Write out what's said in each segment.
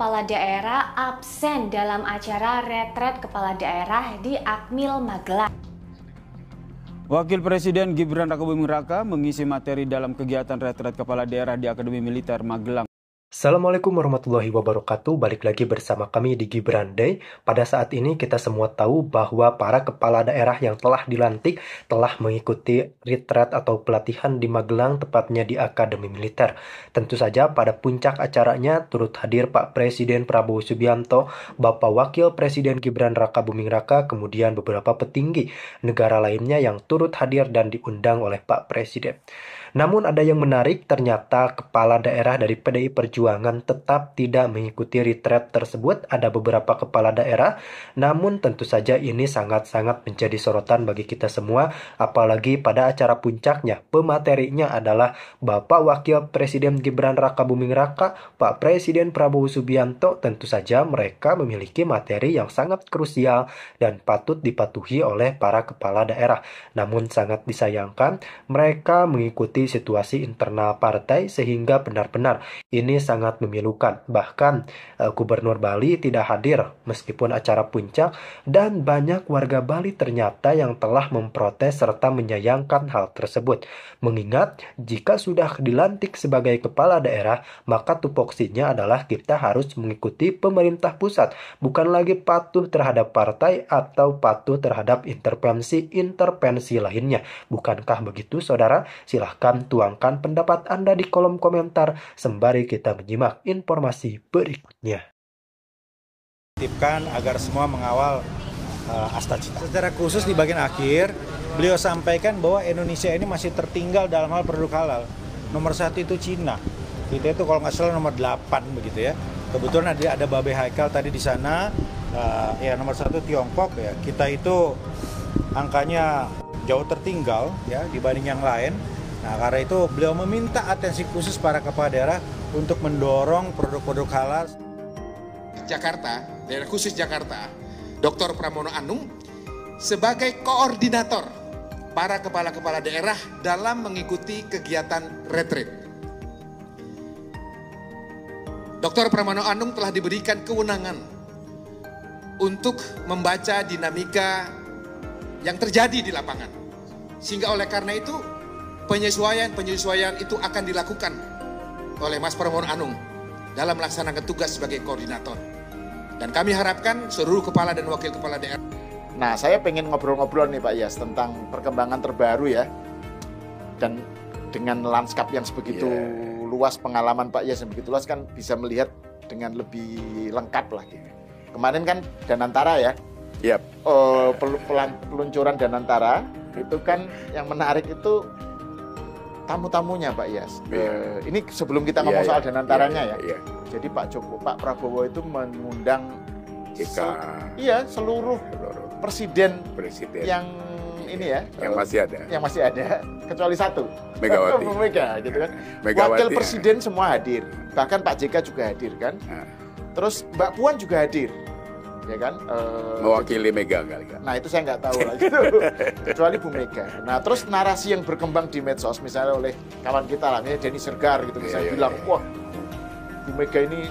Kepala daerah absen dalam acara retret kepala daerah di Akmil Magelang. Wakil Presiden Gibran Rakabuming Raka mengisi materi dalam kegiatan retret kepala daerah di Akademi Militer Magelang. Assalamualaikum warahmatullahi wabarakatuh. Balik lagi bersama kami di Gibran Day. Pada saat ini kita semua tahu bahwa para kepala daerah yang telah dilantik telah mengikuti retret atau pelatihan di Magelang, tepatnya di Akademi Militer. Tentu saja pada puncak acaranya turut hadir Pak Presiden Prabowo Subianto, Bapak Wakil Presiden Gibran Rakabuming Raka, kemudian beberapa petinggi negara lainnya yang turut hadir dan diundang oleh Pak Presiden. Namun ada yang menarik, ternyata kepala daerah dari PDI Perjuangan tetap tidak mengikuti retret tersebut. Ada beberapa kepala daerah, namun tentu saja ini sangat-sangat menjadi sorotan bagi kita semua, apalagi pada acara puncaknya. Pematerinya adalah Bapak Wakil Presiden Gibran Rakabuming Raka, Pak Presiden Prabowo Subianto. Tentu saja mereka memiliki materi yang sangat krusial dan patut dipatuhi oleh para kepala daerah. Namun sangat disayangkan, mereka mengikuti situasi internal partai sehingga benar-benar ini sangat memilukan. Bahkan Gubernur Bali tidak hadir meskipun acara puncak, dan banyak warga Bali ternyata yang telah memprotes serta menyayangkan hal tersebut. Mengingat jika sudah dilantik sebagai kepala daerah, maka tupoksinya adalah kita harus mengikuti pemerintah pusat, bukan lagi patuh terhadap partai atau patuh terhadap intervensi lainnya. Bukankah begitu, saudara? Silahkan tuangkan pendapat Anda di kolom komentar sembari kita menyimak informasi berikutnya. Titipkan agar semua mengawal Astagfirullah. Secara khusus di bagian akhir, beliau sampaikan bahwa Indonesia ini masih tertinggal dalam hal produk halal. Nomor 1 itu Cina. Kita itu kalau nggak salah nomor 8 begitu ya. Kebetulan ada Babe Haikal tadi di sana. Ya nomor 1 Tiongkok ya. Kita itu angkanya jauh tertinggal ya dibanding yang lain. Nah, karena itu beliau meminta atensi khusus para kepala daerah untuk mendorong produk-produk halal. Jakarta, daerah khusus Jakarta, Dr. Pramono Anung sebagai koordinator para kepala-kepala daerah dalam mengikuti kegiatan retret. Dr. Pramono Anung telah diberikan kewenangan untuk membaca dinamika yang terjadi di lapangan. Sehingga oleh karena itu penyesuaian itu akan dilakukan oleh Mas Pramono Anung dalam melaksanakan tugas sebagai koordinator. Dan kami harapkan seluruh kepala dan wakil kepala daerah. Nah, saya pengen ngobrol-ngobrol nih Pak Yas tentang perkembangan terbaru ya. Dan dengan lanskap yang sebegitu luas, pengalaman Pak Yas yang begitu luas kan bisa melihat dengan lebih lengkap lah gitu. Kemarin kan Danantara ya. Yep. Peluncuran Danantara itu kan yang menarik itu tamu-tamunya Pak Yas. Ini sebelum kita ngomong soal Danantaranya ya. Jadi Pak Prabowo itu mengundang seluruh presiden yang ini ya, yang masih ada kecuali satu, Megawati. Mega gitu kan. Megawati, Wakil presiden semua hadir, bahkan Pak JK juga hadir kan. Terus Mbak Puan juga hadir, ya kan? Mewakili Mega kali kan. Nah itu saya nggak tahu lah gitu. Kecuali Bu Mega. Nah terus narasi yang berkembang di medsos misalnya oleh kawan kita lah, misalnya Denny Sergar gitu, misalnya bilang, wah Bu Mega ini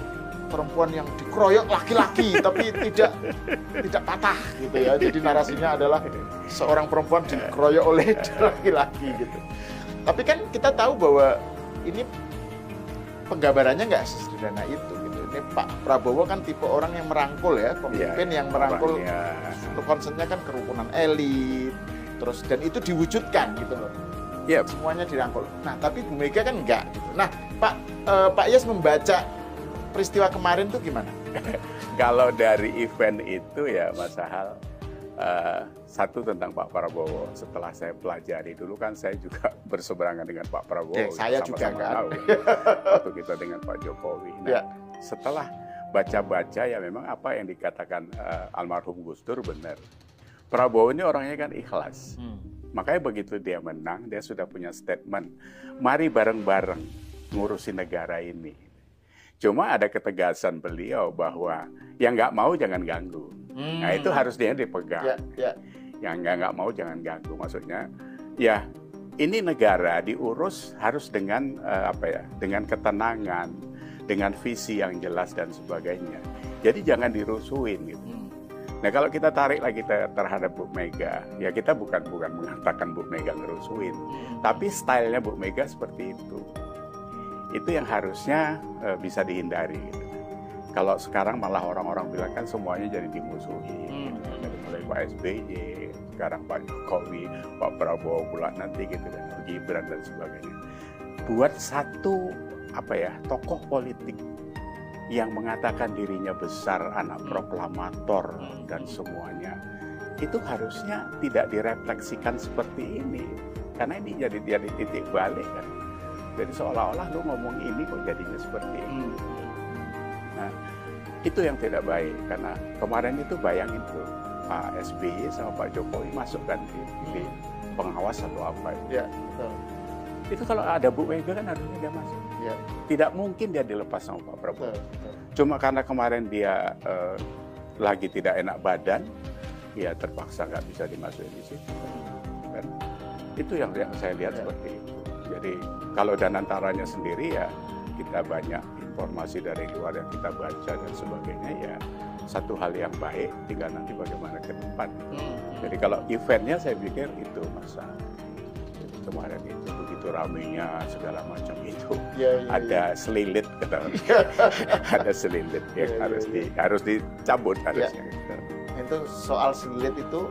perempuan yang dikeroyok laki-laki tapi tidak patah gitu ya. Jadi narasinya adalah seorang perempuan dikeroyok oleh laki-laki gitu. Tapi kan kita tahu bahwa ini penggambarannya nggak sesederhana itu gitu. Ini Pak Prabowo kan tipe orang yang merangkul ya, pemimpin yang merangkul. Konsepnya kan kerukunan elit, terus dan itu diwujudkan gitu loh. Semuanya dirangkul. Nah tapi Bu Mega kan enggak gitu. Nah Pak Yas membaca peristiwa kemarin tuh gimana? Kalau dari event itu ya Mas Sahal, satu tentang Pak Prabowo. Setelah saya pelajari dulu kan saya juga berseberangan dengan Pak Prabowo. Saya juga kan. Waktu kita dengan Pak Jokowi. Nah, setelah baca-baca ya memang apa yang dikatakan almarhum Gus Dur benar. Prabowo ini orangnya kan ikhlas. Makanya begitu dia menang, dia sudah punya statement. Mari bareng-bareng ngurusin negara ini. Cuma ada ketegasan beliau bahwa yang nggak mau jangan ganggu. Nah itu harus dia dipegang. Yang nggak mau jangan ganggu. Maksudnya ya ini negara diurus harus dengan dengan ketenangan, dengan visi yang jelas dan sebagainya. Jadi jangan dirusuhin gitu. Nah kalau kita tarik lagi terhadap Bu Mega, ya kita bukan mengatakan Bu Mega ngerusuhin, tapi stylenya Bu Mega seperti itu. Itu yang harusnya bisa dihindari gitu. Kalau sekarang malah orang-orang bilang kan semuanya jadi dimusuhi, dari mulai Pak SBY, sekarang Pak Jokowi, Pak Prabowo pula nanti gitu kan, Gibran dan sebagainya. Buat satu tokoh politik yang mengatakan dirinya besar, anak proklamator dan semuanya, itu harusnya tidak direfleksikan seperti ini, karena ini jadi titik balik kan. Jadi seolah-olah lu ngomong ini kok jadinya seperti ini. Nah, itu yang tidak baik, karena kemarin itu bayangin tuh Pak SBY sama Pak Jokowi masuk kan di pengawas atau apa itu. Ya, betul. Itu kalau ada Bu Mega kan harusnya dia masuk. Ya. Tidak mungkin dia dilepas sama Pak Prabowo. Betul. Cuma karena kemarin dia lagi tidak enak badan, ya terpaksa nggak bisa dimasukin di situ. Kan? Itu yang saya lihat seperti itu. Jadi kalau Danantaranya sendiri ya kita banyak informasi dari luar yang kita baca dan sebagainya, ya satu hal yang baik, tinggal nanti bagaimana ke depan. Jadi kalau eventnya saya pikir itu masalah. Kemarin itu begitu ramenya segala macam itu, ada selilit kata ada selilit yang harus dicabut harusnya. Itu soal selilit itu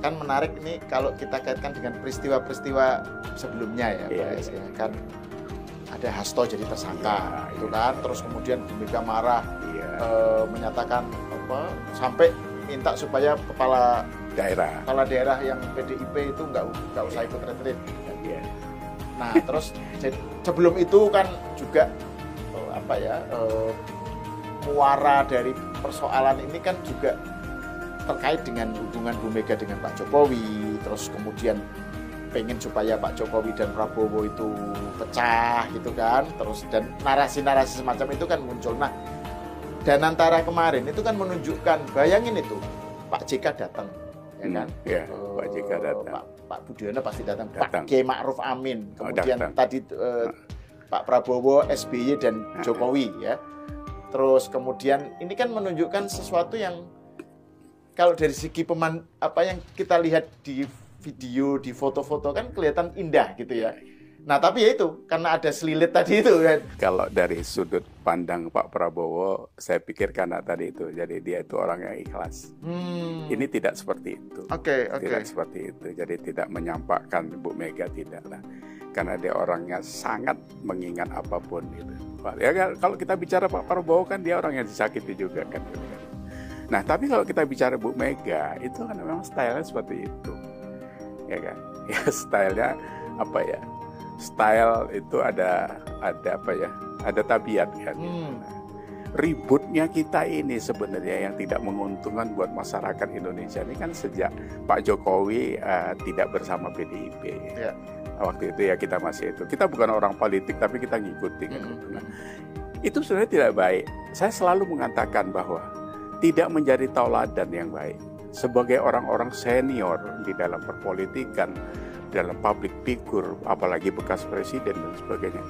kan menarik ini kalau kita kaitkan dengan peristiwa-peristiwa sebelumnya ya, Pak S. Kan ada Hasto jadi tersangka, itu kan, terus kemudian Bu Mega marah, menyatakan sampai minta supaya kepala daerah yang PDIP itu nggak usah ikut retreat. Nah, terus sebelum itu kan juga muara dari persoalan ini kan juga terkait dengan hubungan Bu Mega dengan Pak Jokowi, terus kemudian pengen supaya Pak Jokowi dan Prabowo itu pecah gitu kan, terus dan narasi-narasi semacam itu kan muncul. Nah, Danantara kemarin itu kan menunjukkan, bayangin itu Pak JK datang, ya kan? Pak JK datang. Pak Budiono pasti datang. Pak Kiai Ma'ruf Amin. Kemudian tadi Pak Prabowo, SBY dan Jokowi ya. Terus kemudian ini kan menunjukkan sesuatu yang kalau dari segi apa yang kita lihat di video, di foto-foto kan kelihatan indah gitu ya. Nah tapi ya itu, karena ada selilit tadi itu kan. Kalau dari sudut pandang Pak Prabowo, saya pikir karena tadi itu, jadi dia itu orang yang ikhlas. Ini tidak seperti itu. Tidak seperti itu, jadi tidak menyampaikan Bu Mega, tidak lah. Karena dia orangnya sangat mengingat apapun gitu. Ya kalau kita bicara Pak Prabowo kan dia orang yang disakiti juga kan. Nah tapi kalau kita bicara Bu Mega, itu kan memang stylenya seperti itu. Ya kan, ya stylenya style itu ada tabiat kan. Ributnya kita ini sebenarnya yang tidak menguntungkan buat masyarakat Indonesia ini kan sejak Pak Jokowi tidak bersama PDIP. Waktu itu ya kita masih itu. Kita bukan orang politik tapi kita ngikuti kan. Itu sebenarnya tidak baik. Saya selalu mengatakan bahwa tidak menjadi tauladan yang baik. Sebagai orang-orang senior di dalam perpolitikan, dalam public figure, apalagi bekas presiden dan sebagainya,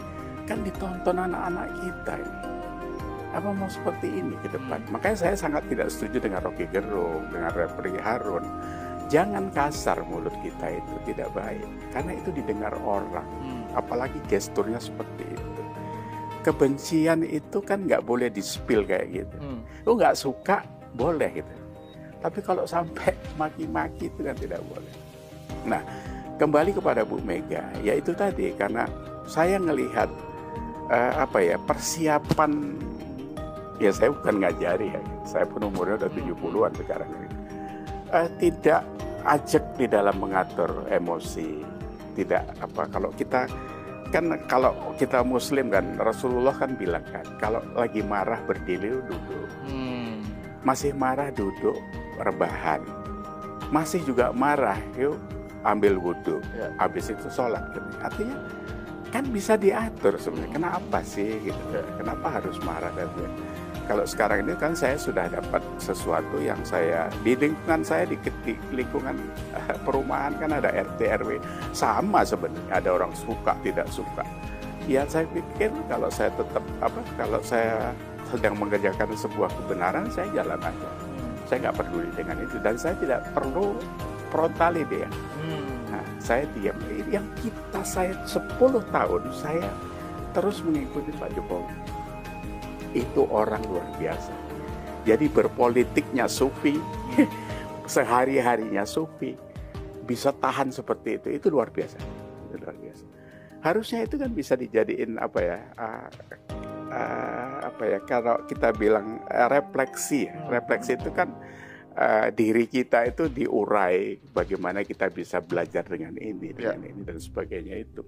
kan ditonton anak-anak kita ini. Apa mau seperti ini ke depan? Makanya saya sangat tidak setuju dengan Rocky Gerung, dengan Refri Harun. Jangan kasar mulut kita, itu tidak baik. Karena itu didengar orang, apalagi gesturnya seperti itu. Kebencian itu kan nggak boleh di-spill kayak gitu. Lu nggak suka, boleh gitu. Tapi kalau sampai maki-maki itu kan tidak boleh. Nah, kembali kepada Bu Mega, ya itu tadi, karena saya ngelihat persiapan, ya saya bukan ngajari ya, saya pun umurnya udah 70-an sekarang ini. Tidak ajak di dalam mengatur emosi, tidak kalau kita Muslim kan, Rasulullah kan bilang kan, kalau lagi marah berdiri duduk, masih marah duduk rebahan, masih juga marah yuk ambil wudhu, habis itu sholat. Artinya kan bisa diatur sebenarnya. Kenapa sih gitu? Kenapa harus marah dan kalau sekarang ini kan saya sudah dapat sesuatu yang saya di lingkungan saya, di lingkungan perumahan kan ada RT RW sama sebenarnya, ada orang suka tidak suka. Ya saya pikir kalau saya tetap kalau saya sedang mengerjakan sebuah kebenaran, saya jalan aja. Saya nggak peduli dengan itu dan saya tidak perlu frontali dia. Nah, saya diam. Yang saya 10 tahun saya terus mengikuti Pak Jokowi. Itu orang luar biasa. Jadi berpolitiknya sufi, sehari-harinya sufi, bisa tahan seperti itu luar biasa. Itu luar biasa. Harusnya itu kan bisa dijadiin kalau kita bilang refleksi. Refleksi itu kan diri kita itu diurai bagaimana kita bisa belajar dengan ini dan sebagainya itu.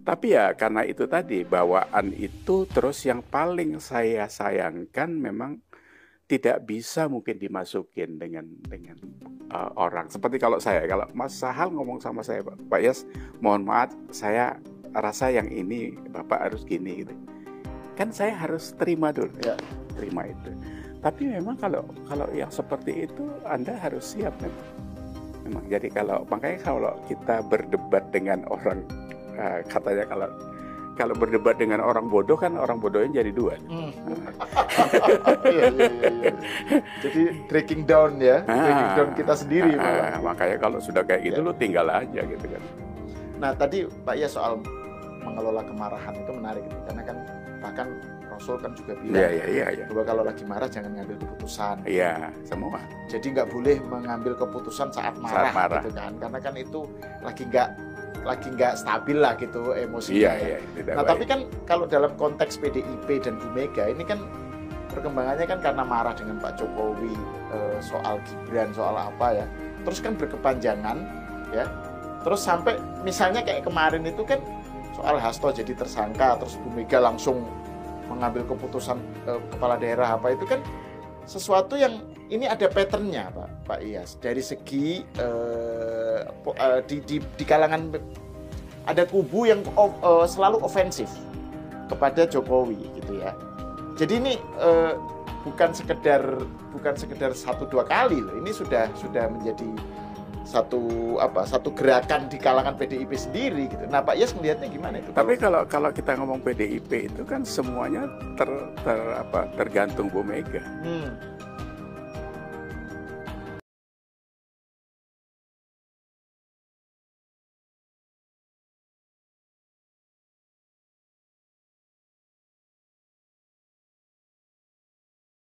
Tapi ya karena itu tadi bawaan itu terus yang paling saya sayangkan memang tidak bisa mungkin dimasukin dengan orang. Seperti kalau Mas Sahal ngomong sama saya, Pak Yas, mohon maaf, saya rasa yang ini Bapak harus gini gitu. Kan saya harus terima dulu, terima itu. Tapi memang kalau yang seperti itu Anda harus siap memang. Jadi makanya kalau kita berdebat dengan orang, katanya kalau berdebat dengan orang bodoh kan orang bodohnya jadi dua. Iya. Jadi breaking down breaking down kita sendiri. Makanya kalau sudah kayak gitu lu tinggal aja gitu kan. Nah tadi Pak ya soal mengelola kemarahan itu menarik karena kan bahkan Rasul kan juga bilang bahwa kalau lagi marah jangan ngambil keputusan. Iya, semua. Jadi nggak boleh mengambil keputusan saat marah. Gitu kan, karena kan itu lagi nggak stabil lah gitu emosinya. Nah tapi kan kalau dalam konteks PDIP dan Bu Mega ini kan perkembangannya kan karena marah dengan Pak Jokowi soal Gibran, soal apa ya, terus kan berkepanjangan ya, terus sampai misalnya kayak kemarin itu kan soal Hasto jadi tersangka, terus Bu Mega langsung mengambil keputusan kepala daerah apa itu kan sesuatu yang ini ada patternnya Pak Iyas dari segi di kalangan ada kubu yang selalu ofensif kepada Jokowi gitu ya. Jadi ini bukan sekedar 1-2 kali loh. Ini sudah menjadi satu gerakan di kalangan PDIP sendiri gitu. Nah Pak Iyas melihatnya gimana itu? Tapi kalau kita ngomong PDIP itu kan semuanya tergantung Bu Mega.